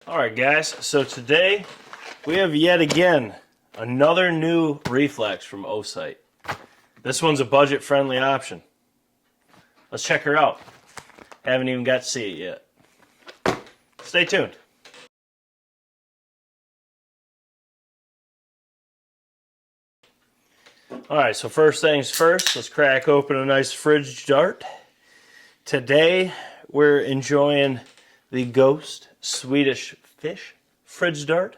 Alright guys, so today we have yet again another new Reflex from Osight. This one's a budget friendly option. Let's check her out. Haven't even got to see it yet. Stay tuned. Alright, so first things first, let's crack open a nice fridge dart. Today we're enjoying the Ghost Swedish Fish fridge dart.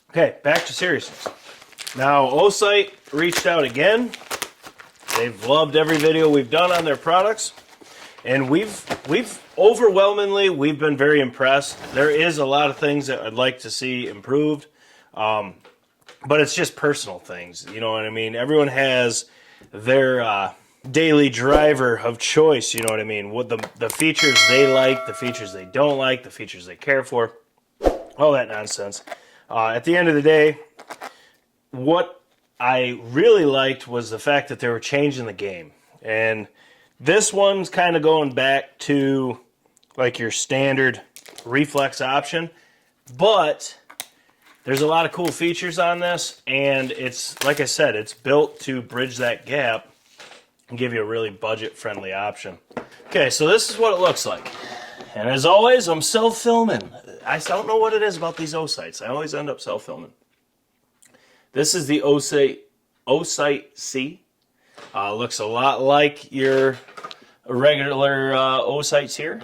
Okay, back to seriousness. Now, Osight reached out again. They've loved every video we've done on their products, and we've overwhelmingly been very impressed. There is a lot of things that I'd like to see improved, but it's just personal things. You know what I mean? Everyone has their daily driver of choice. You know what I mean? What the features they like, the features they don't like, the features they care for, all that nonsense. At the end of the day, what I really liked was the fact that they were changing the game. And this one's kind of going back to like your standard Reflex option, but there's a lot of cool features on this, and it's, like I said, it's built to bridge that gap and give you a really budget-friendly option. Okay, so this is what it looks like. And as always, I'm self-filming. I don't know what it is about these Osights. I always end up self-filming. This is the Osight C. Looks a lot like your regular Osights here,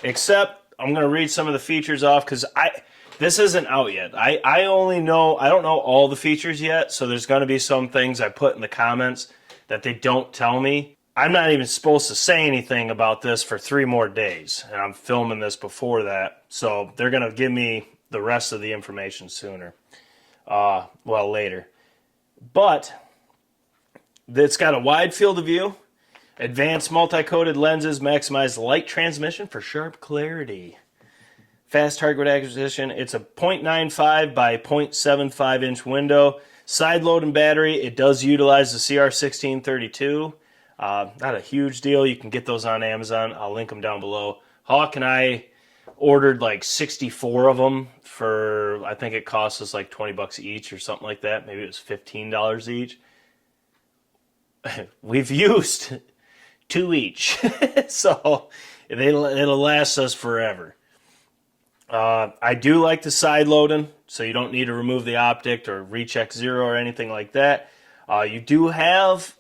except I'm going to read some of the features off because this isn't out yet. I don't know all the features yet, so there's going to be some things I put in the comments that they don't tell me. I'm not even supposed to say anything about this for 3 more days, and I'm filming this before that, so they're going to give me the rest of the information sooner. Well, later. But it's got a wide field of view, advanced multi-coated lenses, maximize light transmission for sharp clarity, fast target acquisition. It's a 0.95 by 0.75 inch window. Side load and battery, it does utilize the CR1632. Not a huge deal. You can get those on Amazon. I'll link them down below. Hawk and I ordered like 64 of them for, I think it cost us like 20 bucks each or something like that. Maybe it was $15 each. We've used 2 each. So it'll last us forever. I do like the side loading, so you don't need to remove the optic or recheck zero or anything like that. You do have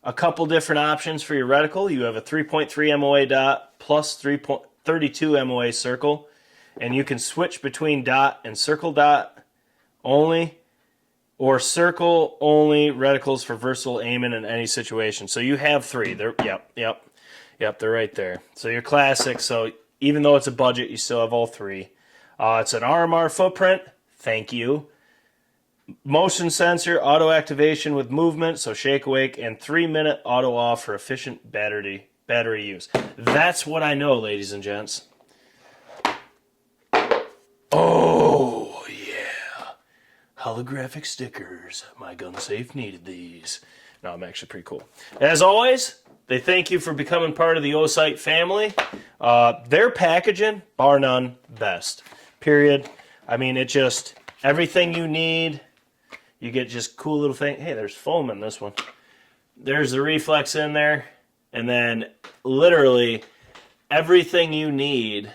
a couple different options for your reticle. You have a 3.3 MOA dot plus 32 MOA circle, and you can switch between dot and circle dot only, or circle only reticles for versatile aiming in any situation. So you have 3. Yep, they're right there. So you're classic. So even though it's a budget, you still have all 3. It's an RMR footprint. Thank you. Motion sensor, auto activation with movement, so shake awake, and 3-minute auto off for efficient battery use. That's what I know, ladies and gents. Oh yeah, holographic stickers. My gun safe needed these. No, I'm actually pretty cool. As always, they thank you for becoming part of the Osight family. Their packaging, bar none, best. Period. I mean, it just everything you need. You get just cool little thing. Hey, there's foam in this one. There's the Reflex in there. And then literally everything you need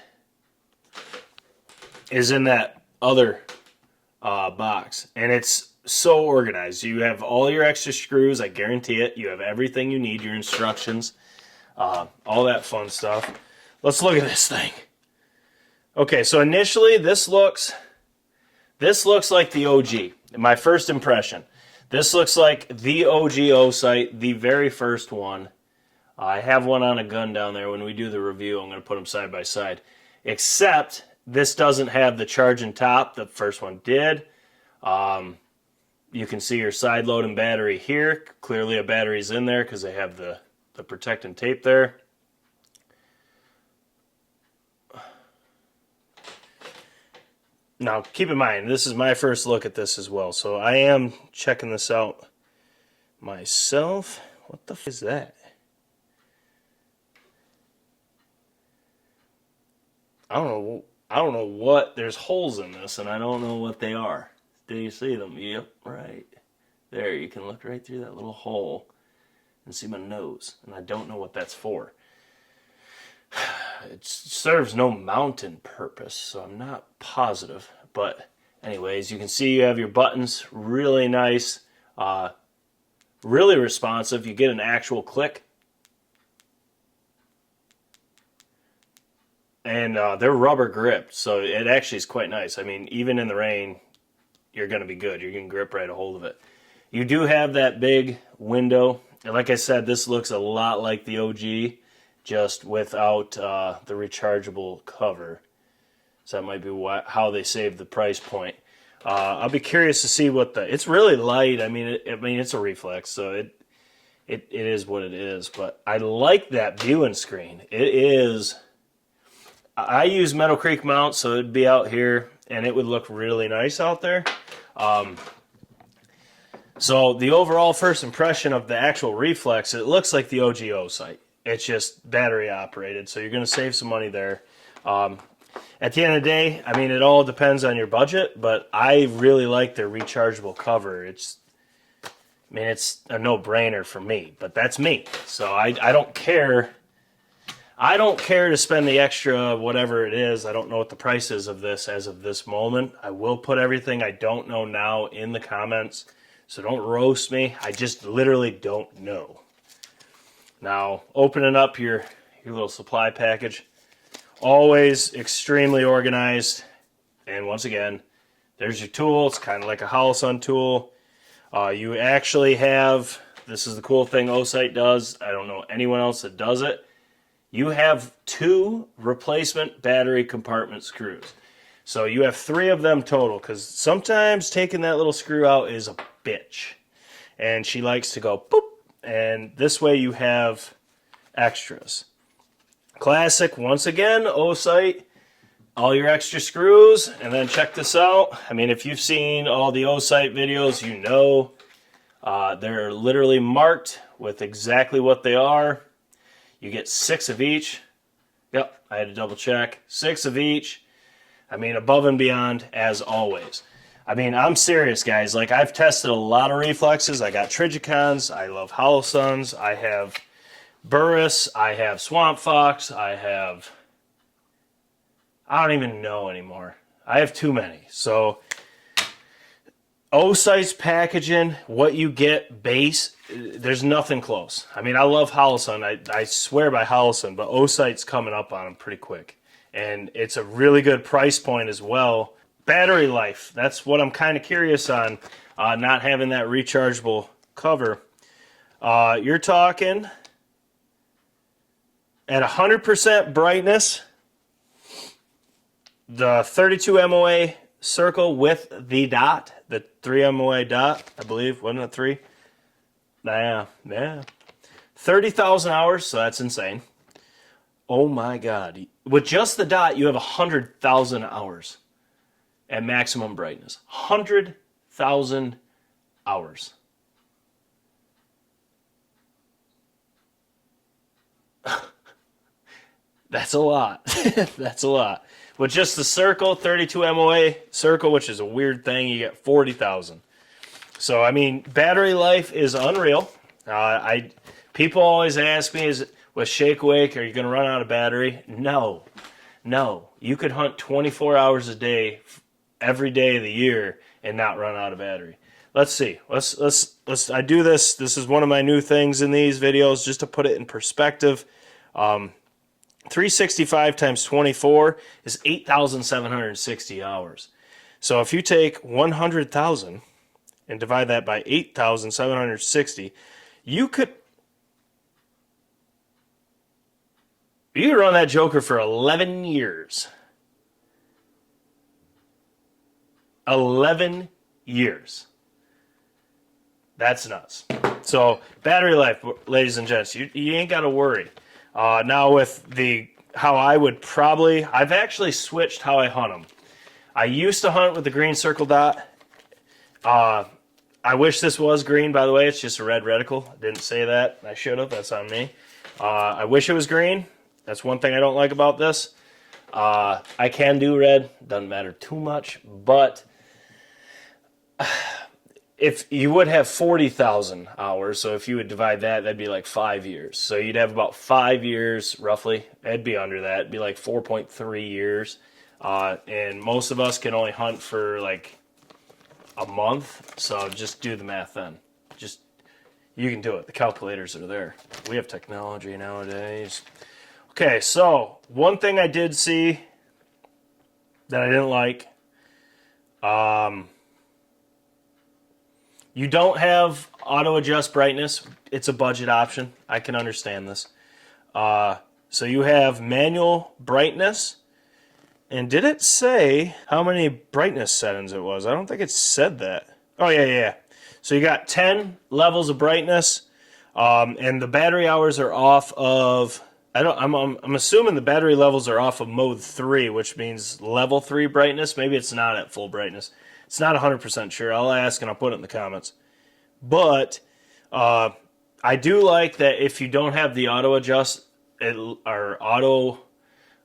is in that other box. And it's so organized. You have all your extra screws. I guarantee it. You have everything you need. Your instructions. All that fun stuff. Let's look at this thing. Okay, so initially this looks like the OG. My first impression. This looks like the OG Osight, the very first one. I have one on a gun down there. When we do the review, I'm going to put them side by side. Except this doesn't have the charging top. The first one did. You can see your side load and battery here. Clearly a battery's in there because they have the protecting tape there. Now, keep in mind, this is my first look at this as well, so I am checking this out myself. What the f is that? I don't know what. There's holes in this, and I don't know what they are. Do you see them? Yep, right there. You can look right through that little hole and see my nose, and I don't know what that's for. It serves no mounting purpose, so I'm not positive. But anyways, you can see you have your buttons, really nice, really responsive. You get an actual click. And they're rubber gripped, so it actually is quite nice. I mean, even in the rain, you're going to be good. You can grip right a hold of it. You do have that big window. And like I said, this looks a lot like the OG, just without the rechargeable cover. So that might be how they saved the price point. I'll be curious to see what it's really light. I mean, it's a Reflex, so it is what it is. But I like that viewing screen. It is. I use Meadow Creek mount, so it'd be out here, and it would look really nice out there. So the overall first impression of the actual Reflex, it looks like the OG Osight. It's just battery operated, so you're going to save some money there. At the end of the day, I mean, it all depends on your budget, but I really like their rechargeable cover. It's a no-brainer for me, but that's me. So I don't care. I don't care to spend the extra whatever it is. I don't know what the price is of this as of this moment. I will put everything I don't know now in the comments, so don't roast me. I just literally don't know. Now, opening up your little supply package, always extremely organized. And once again, there's your tool. It's kind of like a Holosun tool. You actually have, this is the cool thing Osight does. I don't know anyone else that does it. You have 2 replacement battery compartment screws. So you have 3 of them total, because sometimes taking that little screw out is a bitch. And she likes to go boop, and this way you have extras. Classic, once again, Osight, all your extra screws, and then check this out. I mean, if you've seen all the Osight videos, you know they're literally marked with exactly what they are. You get 6 of each. Yep, I had to double check. 6 of each. I mean, above and beyond, as always. I mean, I'm serious, guys. Like, I've tested a lot of Reflexes. I got Trigicons. I love Holosuns. I have Burris. I have Swamp Fox. I don't even know anymore. I have too many. So, Osight's packaging, what you get base, there's nothing close. I mean, I love Holosun. I swear by Holosun, but Osight's coming up on them pretty quick. And it's a really good price point as well. Battery life, that's what I'm kind of curious on, not having that rechargeable cover. You're talking at 100% brightness, the 32 MOA circle with the dot, the 3 MOA dot, I believe, wasn't it 3? Yeah. 30,000 hours, so that's insane. Oh my God. With just the dot, you have 100,000 hours at maximum brightness. 100,000 hours. That's a lot. That's a lot. With just the circle, 32 MOA circle, which is a weird thing, you get 40,000. So, I mean, battery life is unreal. People always ask me, with Shake Awake, are you going to run out of battery? No. You could hunt 24 hours a day, every day of the year, and not run out of battery. Let's see. I do this. This is one of my new things in these videos, just to put it in perspective. 365 times 24 is 8,760 hours. So if you take 100,000 and divide that by 8,760, you could run that joker for 11 years. 11 years. That's nuts. So battery life, ladies and gents, you ain't got to worry. Now with how I would probably, I've actually switched how I hunt them. I used to hunt with the green circle dot. I wish this was green, by the way. It's just a red reticle. I didn't say that. I should have. That's on me. I wish it was green. That's one thing I don't like about this. I can do red. Doesn't matter too much. But if you would have 40,000 hours, so if you would divide that, that'd be like 5 years. So you'd have about 5 years, roughly. It'd be under that. It'd be like 4.3 years. And most of us can only hunt for like a month. So just do the math then. You can do it. The calculators are there. We have technology nowadays. Okay, so one thing I did see that I didn't like, you don't have auto adjust brightness. It's a budget option. I can understand this. So you have manual brightness. And did it say how many brightness settings it was? I don't think it said that. Oh, yeah. So you got 10 levels of brightness, and the battery hours are off of. I'm assuming the battery levels are off of mode 3, which means level 3 brightness. Maybe it's not at full brightness. It's not 100% sure. I'll ask and I'll put it in the comments. But I do like that if you don't have the auto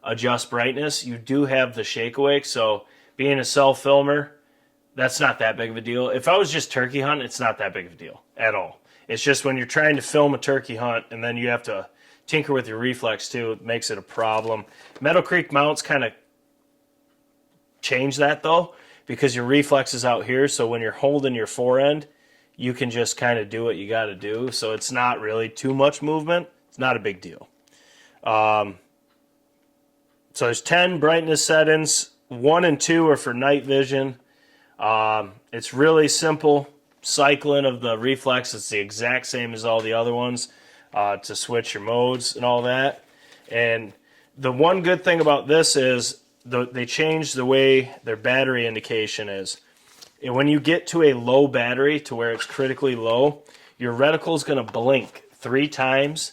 adjust brightness, you do have the shake awake. So being a self filmer, that's not that big of a deal. If I was just turkey hunting, it's not that big of a deal at all. It's just when you're trying to film a turkey hunt and then you have to tinker with your reflex too, it makes it a problem. Meadow Creek mounts kind of change that though, because your reflex is out here. So when you're holding your forend, you can just kind of do what you got to do. So it's not really too much movement. It's not a big deal. So there's 10 brightness settings. 1 and 2 are for night vision. It's really simple cycling of the reflex. It's the exact same as all the other ones to switch your modes and all that. And the one good thing about this is they changed the way their battery indication is. And when you get to a low battery to where it's critically low, your reticle is going to blink 3 times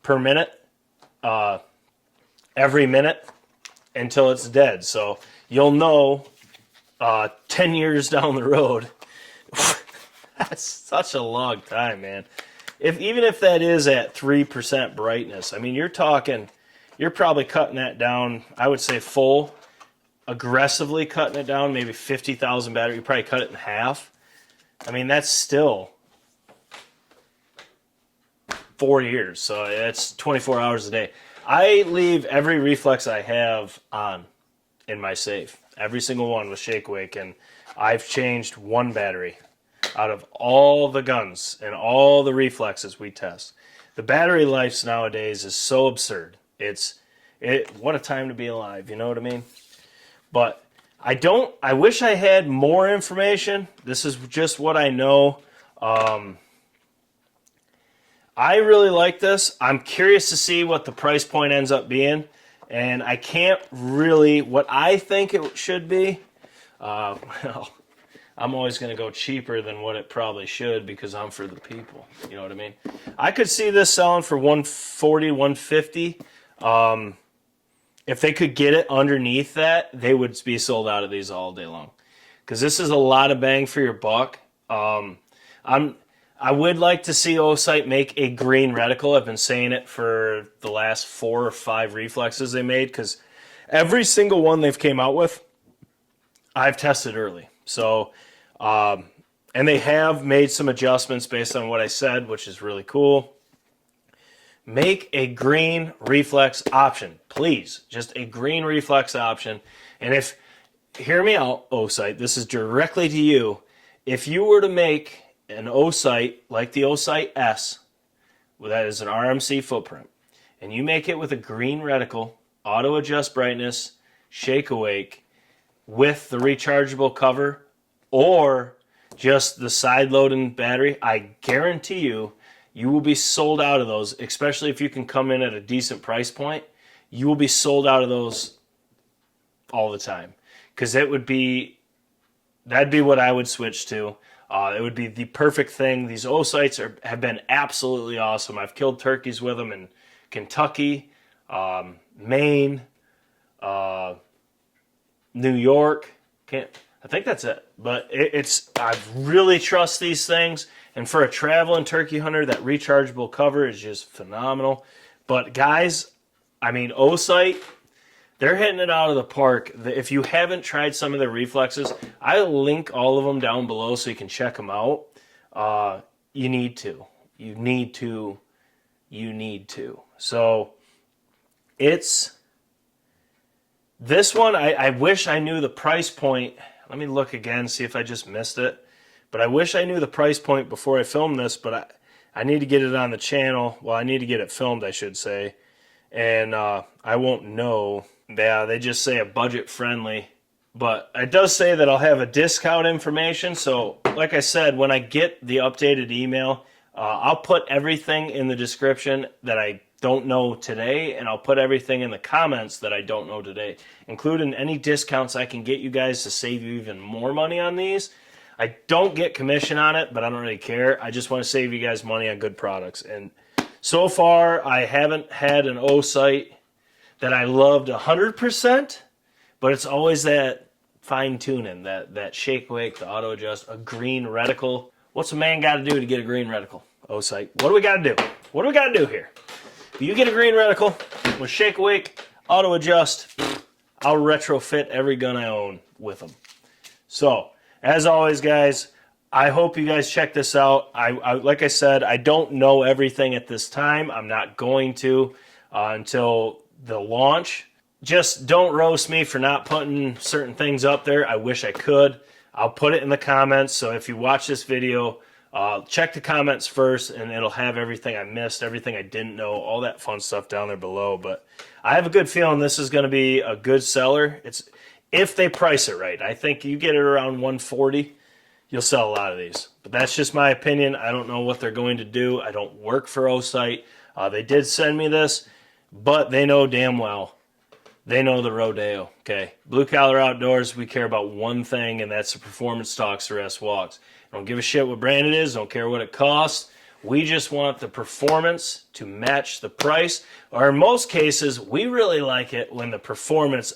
per minute, every minute until it's dead. So you'll know 10 years down the road. That's such a long time, man. Even if that is at 3% brightness, I mean, you're probably cutting that down, I would say full, aggressively cutting it down, maybe 50,000 battery. You probably cut it in half. I mean, that's still 4 years, so that's 24 hours a day. I leave every reflex I have on in my safe. Every single one with Shake Awake, and I've changed one battery out of all the guns and all the reflexes we test. The battery life nowadays is so absurd. What a time to be alive, you know what I mean? But I wish I had more information. This is just what I know. I really like this. I'm curious to see what the price point ends up being. And I can't really, what I think it should be, well, I'm always going to go cheaper than what it probably should because I'm for the people. You know what I mean? I could see this selling for $140, $150. If they could get it underneath that, they would be sold out of these all day long. Because this is a lot of bang for your buck. I would like to see Osight make a green reticle. I've been saying it for the last 4 or 5 reflexes they made, because every single one they've came out with, I've tested early. So, and they have made some adjustments based on what I said, which is really cool. Make a green reflex option, please. Just a green reflex option. And hear me out, Osight, this is directly to you. If you were to make an Osight like the Osight S, that is an RMC footprint, and you make it with a green reticle, auto adjust brightness, Shake Awake, with the rechargeable cover, or just the side loading battery, I guarantee you will be sold out of those, especially if you can come in at a decent price point. You will be sold out of those all the time, because that'd be what I would switch to. It would be the perfect thing. These Osights have been absolutely awesome. I've killed turkeys with them in Kentucky, Maine, New York. I think that's it. But I really trust these things. And for a traveling turkey hunter, that rechargeable cover is just phenomenal. But guys, I mean, Osight, they're hitting it out of the park. If you haven't tried some of their reflexes, I'll link all of them down below so you can check them out. You need to. You need to. You need to. So it's this one. I wish I knew the price point. Let me look again, see if I just missed it. But I wish I knew the price point before I filmed this, but I need to get it on the channel. Well, I need to get it filmed, I should say. And I won't know. Yeah, they just say a budget friendly. But it does say that I'll have a discount information. So, like I said, when I get the updated email, I'll put everything in the description that I don't know today, and I'll put everything in the comments that I don't know today, including any discounts I can get you guys to save you even more money on these. I don't get commission on it, but I don't really care. I just want to save you guys money on good products. And so far, I haven't had an Osight that I loved 100%, but it's always that fine-tuning, that shake-wake, the auto-adjust, a green reticle. What's a man got to do to get a green reticle? Osight. What do we got to do? What do we got to do here? If you get a green reticle with shake-awake, auto-adjust, I'll retrofit every gun I own with them. So, as always, guys, I hope you guys check this out. Like I said, I don't know everything at this time. I'm not going to until the launch. Just don't roast me for not putting certain things up there. I wish I could. I'll put it in the comments. So if you watch this video, check the comments first, and it'll have everything I missed, everything I didn't know, all that fun stuff down there below. But I have a good feeling this is going to be a good seller. It's if they price it right. I think you get it around 140, you'll sell a lot of these. But that's just my opinion. I don't know what they're going to do. I don't work for Osight. They did send me this, but they know damn well. They know the rodeo, okay? Blue Collar Outdoors, we care about one thing, and that's the performance stalks the rest walks. Don't give a shit what brand it is. Don't care what it costs. We just want the performance to match the price. Or in most cases, we really like it when the performance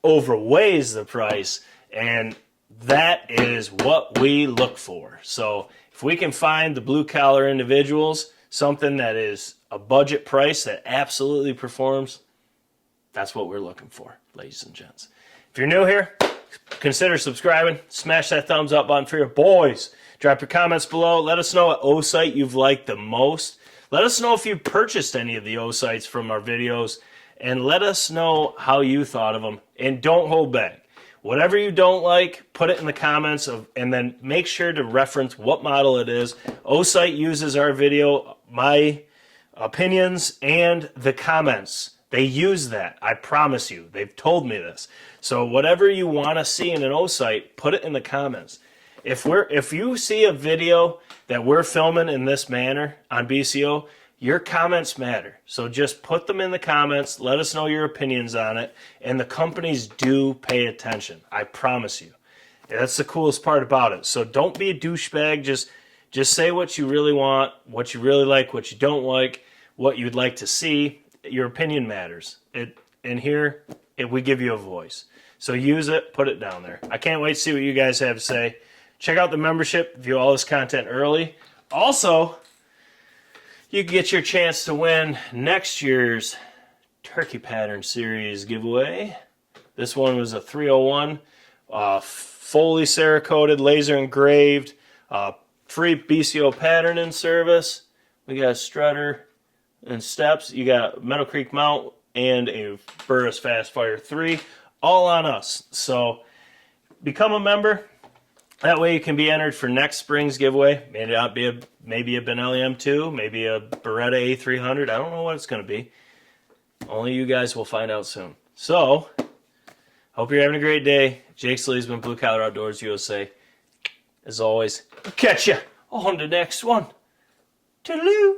overweighs the price, and that is what we look for. So if we can find the blue collar individuals something that is a budget price that absolutely performs, that's what we're looking for, ladies and gents. If you're new here, consider subscribing. Smash that thumbs up button for your boys. Drop your comments below. Let us know what Osight you've liked the most. Let us know if you purchased any of the Osights from our videos, and let us know how you thought of them. And don't hold back. Whatever you don't like, put it in the comments, and then make sure to reference what model it is. Osight uses our video, my opinions, and the comments. They use that. I promise you. They've told me this. So whatever you want to see in an Osight, put it in the comments. If you see a video that we're filming in this manner on BCO, your comments matter. So just put them in the comments. Let us know your opinions on it. And the companies do pay attention. I promise you. That's the coolest part about it. So don't be a douchebag. Just say what you really want, what you really like, what you don't like, what you'd like to see. Your opinion matters. We give you a voice. So use it, put it down there. I can't wait to see what you guys have to say. Check out the membership, view all this content early. Also, you get your chance to win next year's Turkey Pattern Series giveaway. This one was a 301, fully Cerakoted, laser engraved, free BCO pattern in service. We got a strutter and steps. You got Meadow Creek mount and a Burris Fast Fire 3, all on us. So become a member. That way you can be entered for next spring's giveaway. Maybe a Benelli M2, maybe a Beretta A300. I don't know what it's going to be. Only you guys will find out soon. So, hope you're having a great day. Jake Sleesman, Blue Collar Outdoors USA. As always, catch ya on the next one. Toodaloo.